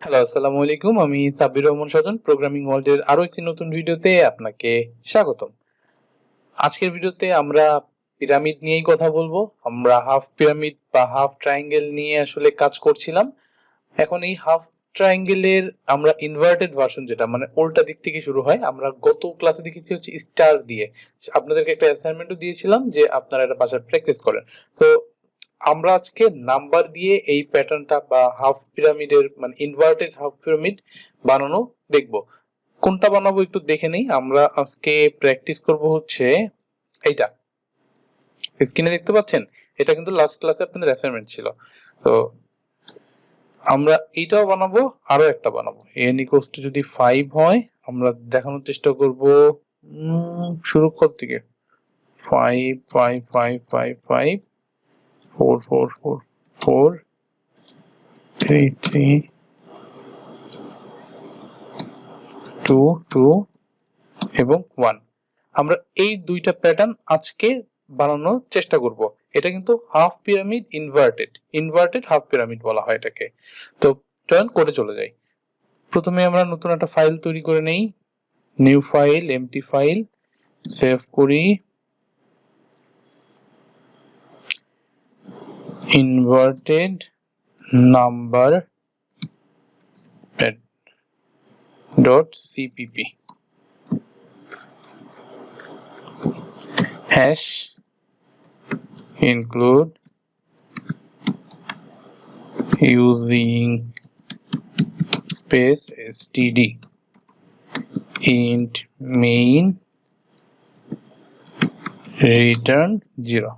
Hello, আসসালামু আলাইকুম। আমি সাব্বির রহমান সাজন, প্রোগ্রামিং ওয়ার্ল্ডের আরো একটি নতুন ভিডিওতে আপনাকে স্বাগতম। আজকের ভিডিওতে আমরা পিরামিড নিয়েই কথা বলবো। আমরা হাফ পিরামিড বা হাফ ট্রায়াঙ্গেল নিয়ে আসলে কাজ করছিলাম। এখন এই হাফ ট্রায়াঙ্গেলের আমরা ইনভার্টেড ভার্সন, যেটা মানে উল্টা দিক থেকে শুরু হয়, আমরা গত ক্লাসে দেখেছি হচ্ছে স্টার দিয়ে। আপনাদেরকে একটা অ্যাসাইনমেন্টও দিয়েছিলাম যে আপনারা এটা বাসায় প্র্যাকটিস করেন। তো আমরা আজকে নাম্বার দিয়ে এই প্যাটার্নটা বা হাফ পিরামিডের মানে ইনভার্টেড হাফ পিরামিড বানানো দেখব। কোনটা বানাবো একটু দেখে নেই। আমরা আজকে প্র্যাকটিস করব হচ্ছে এইটা, স্ক্রিনে দেখতে পাচ্ছেন। এটা কিন্তু লাস্ট ক্লাসে আপনাদের অ্যাসাইনমেন্ট ছিল। তো আমরা এইটাও বানাবো, আরো একটা বানাবো। n ইকুয়ালস টু যদি 5 হয়, আমরা দেখানোর চেষ্টা করব শুরু কর থেকে 5 5 5 5 5 4 4 4 4 3 3 2 2 এবং 1। আমরা এই দুইটা প্যাটার্ন আজকে বানানোর চেষ্টা করব। এটা কিন্তু half pyramid inverted half pyramid বলা হয় এটাকে। তো চলুন কোডে চলে যাই। প্রথমে আমরা নতুন একটা ফাইল তৈরি করে নেই, new file, empty file, save করি। Inverted number dot CPP hash include using space std int main return 0।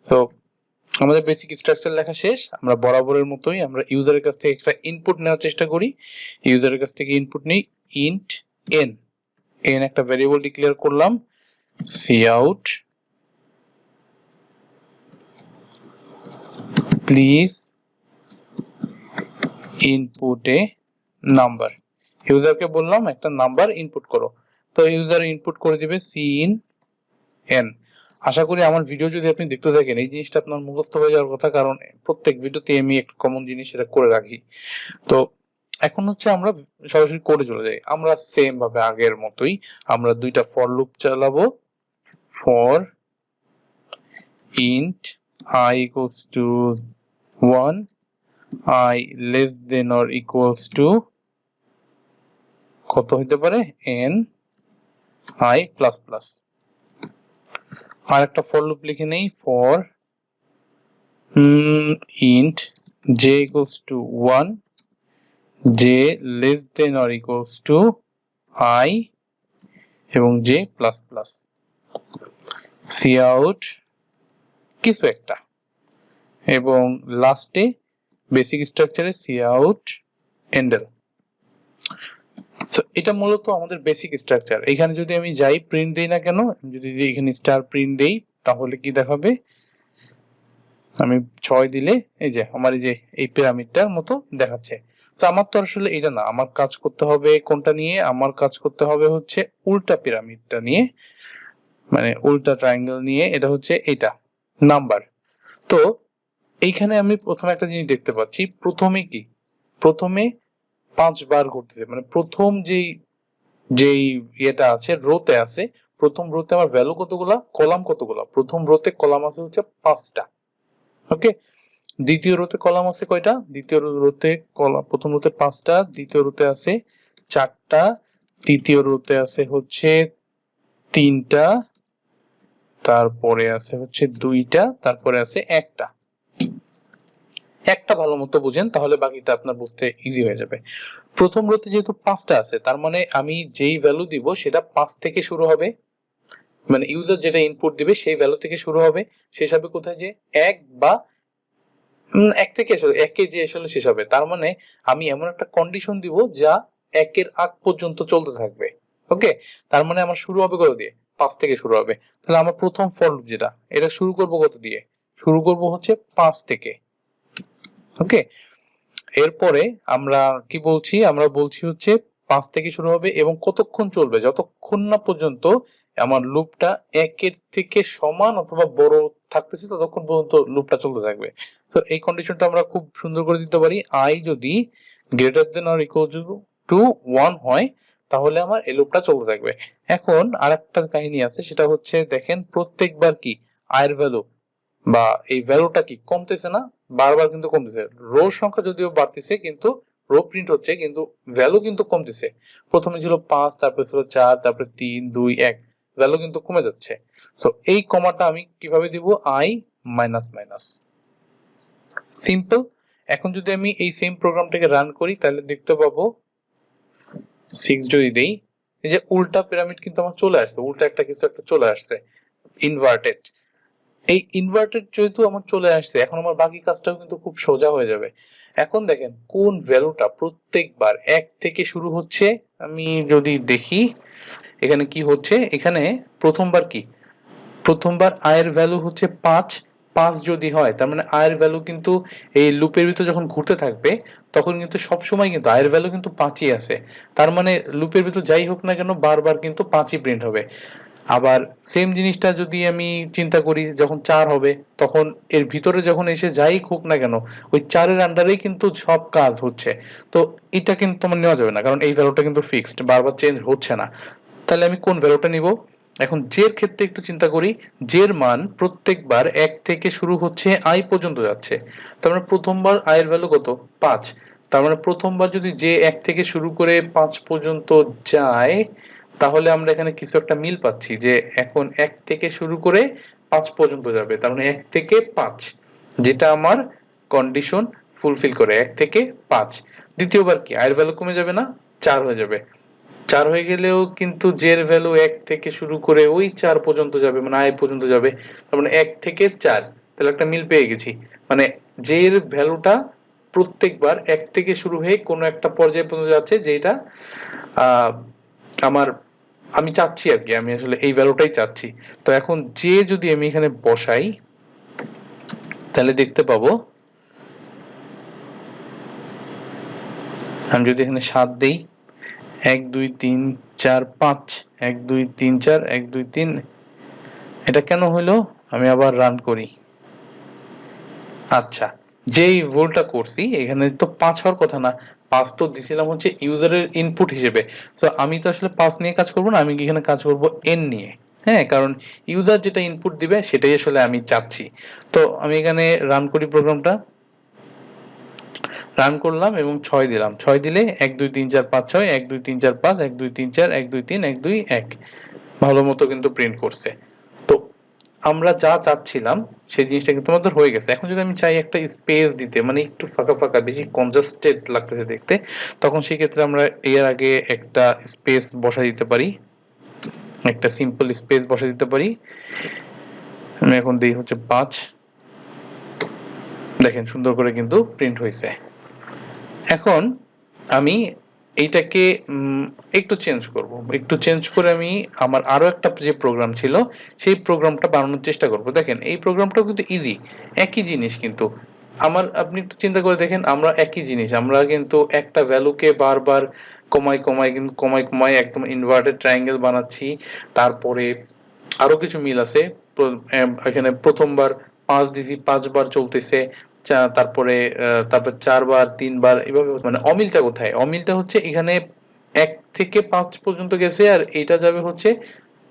তো আমাদের বেসিক স্ট্রাকচার লেখা শেষ। আমরা বরাবরের মতোই আমরা ইউজারের কাছ থেকে একটা ইনপুট নেওয়ার চেষ্টা করি। ইউজারের কাছ থেকে ইনপুট নেই, int n একটা ভেরিয়েবল ডিক্লেয়ার করলাম, cout please input a number. ইউজারকে বললাম একটা নাম্বার ইনপুট করো। তো ইউজার ইনপুট করে দিবে cin n। আশা করি আমার ভিডিও যদি আপনি দেখতে থাকেন এই জিনিসটা আপনার মুখস্থ হয়ে যাওয়ার কথা, কারণ প্রত্যেক ভিডিওতে আমি একটা কমন জিনিস এটা করে রাখি। তো এখন হচ্ছে আমরা সরাসরি কোডে চলে যাই। আমরা সেম ভাবে আগের মতোই আমরা দুইটা ফর লুপ চালাবো। For int I equals to 1, I less than or equals to কত হতে পারে n I plus plus। আর একটা ফর লুপ লিখে নেই, for int j equals to 1, j less than or equals to I এবং j plus plus। cout কিছু একটা, এবং লাস্টে বেসিক স্ট্রাকচারে cout handle। তো এটা মূলত আমাদের বেসিক স্ট্রাকচার। এখানে যদি আমি যাই প্রিন্ট দেই না কেন, যদি এখানে স্টার প্রিন্ট দেই তাহলে কি দেখাবে, আমি 6 দিলে এই যে আমার এই যে এই পিরামিডটার মতো দেখাচ্ছে। তো আমার তো আসলে এটা না, আমার কাজ করতে হবে কোনটা নিয়ে, আমার কাজ করতে হবে হচ্ছে উল্টা পিরামিডটা নিয়ে, মানে উল্টা ট্রায়াঙ্গেল নিয়ে। এটা হচ্ছে এটা নাম্বার। তো এইখানে আমি প্রথমে একটা জিনিস দেখতে পাচ্ছি, প্রথমে কি, প্রথমে 5 বার ঘটতেছে, মানে প্রথম যেই ইয়েটা আছে রোতে আছে, প্রথম রোতে আমার ভ্যালু কতগুলা, কলাম কতগুলা। প্রথম রোতে কলাম আছে হচ্ছে 5টা। ওকে, দ্বিতীয় রোতে কলাম আছে কয়টা, দ্বিতীয় রোতে কলাম, প্রথম রোতে 5টা, দ্বিতীয় রোতে আছে 4টা, তৃতীয় রোতে আছে হচ্ছে 3টা, তারপরে আছে হচ্ছে 2টা, তারপরে আছে একটা। একটা ভালো মতো বুঝেন তাহলে বাকিটা আপনার বুঝতে ইজি হয়ে যাবে। প্রথম রোতে যেহেতু 5টা আছে, তার মানে আমি যেই ভ্যালু দিব সেটা 5 থেকে শুরু হবে, মানে ইউজার যেটা ইনপুট দিবে সেই ভ্যালু থেকে শুরু হবে, শেষ হবে কোথায়, যে 1 বা 1 থেকে আসলে 1 যে আসলে শেষ হবে। তার মানে আমি এমন একটা কন্ডিশন দিব যা 1 এর আগ পর্যন্ত চলতে থাকবে। ওকে, তার মানে আমার শুরু হবে কত দিয়ে, 5 থেকে শুরু হবে। তাহলে আমার প্রথম ফর লুপ যেটা, এটা শুরু করব কত দিয়ে, শুরু করব হচ্ছে 5 থেকে। ওকে, এরপরে আমরা কি বলছি, আমরা বলছি হচ্ছে 5 থেকে শুরু হবে এবং কতক্ষণ চলবে, যতক্ষণ না পর্যন্ত আমার লুপটা 1 এর থেকে সমান অথবা বড় থাকতেছে ততক্ষণ পর্যন্ত লুপটা চলতে থাকবে। তো এই কন্ডিশনটা আমরা খুব সুন্দর করে দিতে পারি। I যদি greater than or equal to 1 হয় তাহলে আমার এই লুপটা চলতে থাকবে। এখন আরেকটা কাহিনী আছে, সেটা হচ্ছে দেখেন প্রত্যেকবার কি আয়ের ভ্যালু বা এই ভ্যালুটা কি কমতেছে না, বারবার কিন্তু কমতেছে। রো সংখ্যা যদিও বাড়তেছে কিন্তু রো প্রিন্ট হচ্ছে কিন্তু ভ্যালু কিন্তু কমতেছে। প্রথমে ছিল 5, তারপর ছিল 4, তারপর 3, 2, 1, ভ্যালু কিন্তু কমে যাচ্ছে। তো এই কমাটা আমি কিভাবে দিব? I minus minus, simple. এখন যদি আমি এই সেম প্রোগ্রামটাকে রান করি তাহলে দেখতে পাবো 6 যদি দেই, এই যে উল্টা পিরামিড কিন্তু আমার চলে আসছে, উল্টা একটা কিছু একটা চলে আসছে, ইনভার্টেড। এই ইনভার্টেড যেহেতু আমার চলে আসছে, এখন আমার বাকি কাজটাও কিন্তু খুব সোজা হয়ে যাবে। এখন দেখেন কোন ভ্যালুটা প্রত্যেকবার 1 থেকে শুরু হচ্ছে। আমি যদি দেখি এখানে কি হচ্ছে, এখানে প্রথমবার কি, প্রথমবার আয়ের ভ্যালু হচ্ছে 5, 5 যদি হয় তার মানে আয়ের ভ্যালু কিন্তু এই লুপের ভিতর যখন ঘুরতে থাকবে তখন কিন্তু সবসময় কিন্তু আয়ের ভ্যালু কিন্তু 5ই আছে। তার মানে লুপের ভিতর যাই হোক না কেন বারবার কিন্তু 5ই প্রিন্ট হবে। আবার সেম জিনিসটা যদি আমি চিন্তা করি যখন 4 হবে তখন এর ভিতরে যখন এসে যাই হোক না কেন ওই 4 এর আন্ডারেই কিন্তু সব কাজ হচ্ছে। তো এটা কিন্তু আমার নেওয়া যাবে না, কারণ এই ভ্যালুটা কিন্তু ফিক্সড, বারবার চেঞ্জ হচ্ছে না। তাহলে আমি কোন ভ্যালুটা নিব? এখন জের ক্ষেত্রে একটু চিন্তা করি, জের মান প্রত্যেকবার 1 থেকে শুরু হচ্ছে i পর্যন্ত যাচ্ছে। তার মানে প্রথমবার i এর ভ্যালু কত? 5। তার মানে প্রথমবার যদি জে 1 থেকে শুরু করে 5 পর্যন্ত যায় তাহলে আমরা এখানে কিছু একটা মিল পাচ্ছি যে এখন 1 থেকে শুরু করে 5 পর্যন্ত যাবে। তার মানে 1 থেকে 5, যেটা আমার কন্ডিশন ফুলফিল করে 1 থেকে 5। দ্বিতীয়বার কি i এর ভ্যালু কমে যাবে না? 4 হয়ে যাবে। 4 হয়ে গেলেও কিন্তু j এর ভ্যালু 1 থেকে শুরু করে ওই 4 পর্যন্ত যাবে, মানে i পর্যন্ত যাবে। তার মানে 1 থেকে 4, তাহলে একটা মিল পেয়ে গেছি। মানে j এর ভ্যালুটা প্রত্যেকবার 1 থেকে শুরু হয়ে কোনো একটা পর্যায় পর্যন্ত যাচ্ছে, যেটা আমার আমি চাচ্ছি আর কি, আমি আসলে এই ভ্যালুটাই চাচ্ছি। তো এখন j যদি আমি এখানে বসাই তাহলে দেখতে পাবো, আমি যদি এখানে 7 দেই 1 2 3 4 5, 1 2 3 4, 1 2 3, এটা কেন হলো? আমি আবার রান করি। আচ্ছা, যেই ভুলটা করছি এখানে তো 5 হওয়ার কথা না, 5 তো দিছিলাম হচ্ছে ইউজারের ইনপুট হিসেবে। সো আমি তো আসলে 5 নিয়ে কাজ করব না, আমি এখানে কাজ করব n নিয়ে। হ্যাঁ, কারণ ইউজার যেটা ইনপুট দিবে সেটাই আসলে আমি চাচ্ছি। তো আমি এখানে রান করি প্রোগ্রামটা, রান করলাম এবং 6 দিলাম। 6 দিলে 1 2 3 4 5 6, 1 2 3 4 5, 1 2 3 4, 1 2 3, 1 2 1, ভালো মতো কিন্তু প্রিন্ট করছে। তো আমরা যা চাচ্ছিলাম সেই জিনিসটা কিন্তু আমাদের হয়ে গেছে। এখন যদি আমি চাই একটা স্পেস দিতে, মানে একটু ফাঁকা ফাঁকা বেশি কনজাস্টেড লাগতেছে দেখতে, তখন সেই ক্ষেত্রে আমরা এর আগে একটা স্পেস বসাই দিতে পারি, একটা সিম্পল স্পেস বসাই দিতে পারি। আমি এখন দিই হচ্ছে 5, দেখেন সুন্দর করে কিন্তু প্রিন্ট হয়েছে। এখন আমি এইটাকে একটু চেঞ্জ করব, একটু চেঞ্জ করে আমি আমার আরো একটা যে প্রোগ্রাম ছিল সেই প্রোগ্রামটা বানানোর চেষ্টা করব। দেখেন এই প্রোগ্রামটাও কিন্তু ইজি, একই জিনিস কিন্তু আমার, আপনি একটু চিন্তা করে দেখেন, আমরা একই জিনিস, আমরা কিন্তু একটা ভ্যালুকে বারবার কমাই কমাই কিন্তু কমাই কমাই একদম ইনভার্টেড ট্রায়াঙ্গেল বানাচ্ছি। তারপরে আরো কিছু মিল আছে, এখানে প্রথমবার 5 দিছি 5 বার চলতেছে, তারপরে তারপর 4 বার 3 বার এভাবে, মানে অমিলটা কোথায়? অমিলটা হচ্ছে এখানে 1 থেকে 5 পর্যন্ত গেছে আর এটা যাবে হচ্ছে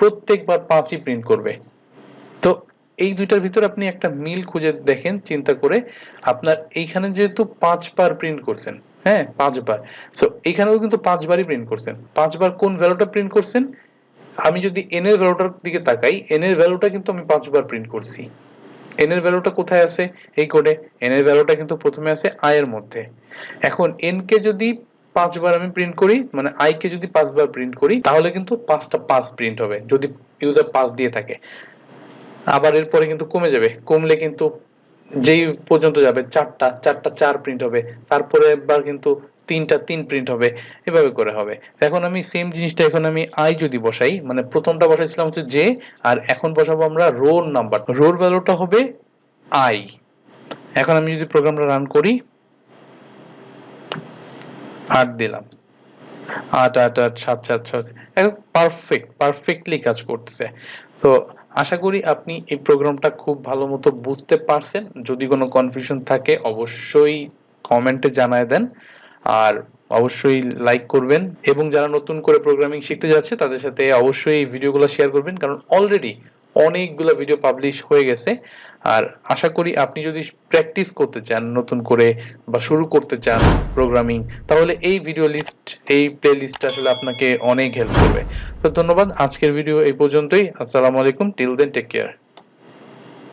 প্রত্যেকবার 5ই প্রিন্ট করবে। তো এই দুইটার ভিতরে আপনি একটা মিল খুঁজে দেখেন চিন্তা করে। আপনার এইখানে যেহেতু 5 বার প্রিন্ট করছেন, হ্যাঁ 5 বার, সো এখানেও কিন্তু 5 বারই প্রিন্ট করছেন। 5 বার কোন ভ্যালুটা প্রিন্ট করছেন? আমি যদি n এর ভ্যালুটার দিকে তাকাই, n এর ভ্যালুটা কিন্তু আমি 5 বার প্রিন্ট করছি। n এর ভ্যালুটা কোথায় আছে? এই কোডে। n এর ভ্যালুটা কিন্তু প্রথমে আছে i এর মধ্যে। এখন n কে যদি 5 বার আমি প্রিন্ট করি, মানে i কে যদি 5 বার প্রিন্ট করি তাহলে কিন্তু 5টা 5 প্রিন্ট হবে যদি ইউজার 5 দিয়ে থাকে। আবার এরপরে কিন্তু কমে যাবে, কমলে কিন্তু যেই পর্যন্ত যাবে 4টা 4 প্রিন্ট হবে, তারপরে একবার কিন্তু 3টা 3 প্রিন্ট হবে, এভাবে করে হবে। এখন আমি সেম জিনিসটা এখন আমি i যদি বসাই, মানে প্রথমটা বসাইছিলাম হচ্ছে j, আর এখন বসাবো আমরা রোর নাম্বার, রোর ভ্যালুটা হবে i। এখন আমি যদি প্রোগ্রামটা রান করি, 8 দিলাম, 8 8 8 7 7 7, একদম পারফেক্টলি কাজ করতেছে। তো আশা করি আপনি এই প্রোগ্রামটা খুব ভালো মতো বুঝতে পারছেন। যদি কোনো কনফিউশন থাকে অবশ্যই কমেন্টে জানায় দেন। আর অবশ্যই লাইক করবেন এবং যারা নতুন করে প্রোগ্রামিং শিখতে যাচ্ছে তাদের সাথে অবশ্যই এই ভিডিওগুলো শেয়ার করবেন, কারণ অলরেডি অনেকগুলো ভিডিও পাবলিশ হয়ে গেছে। আর আশা করি আপনি যদি প্র্যাকটিস করতে চান নতুন করে বা শুরু করতে চান প্রোগ্রামিং, তাহলে এই ভিডিও লিস্ট, এই প্লে লিস্টটা আসলে আপনাকে অনেক হেল্প করবে। তো ধন্যবাদ, আজকের ভিডিও এই পর্যন্তই। আসসালামু আলাইকুম, টিল দেন টেক কেয়ার।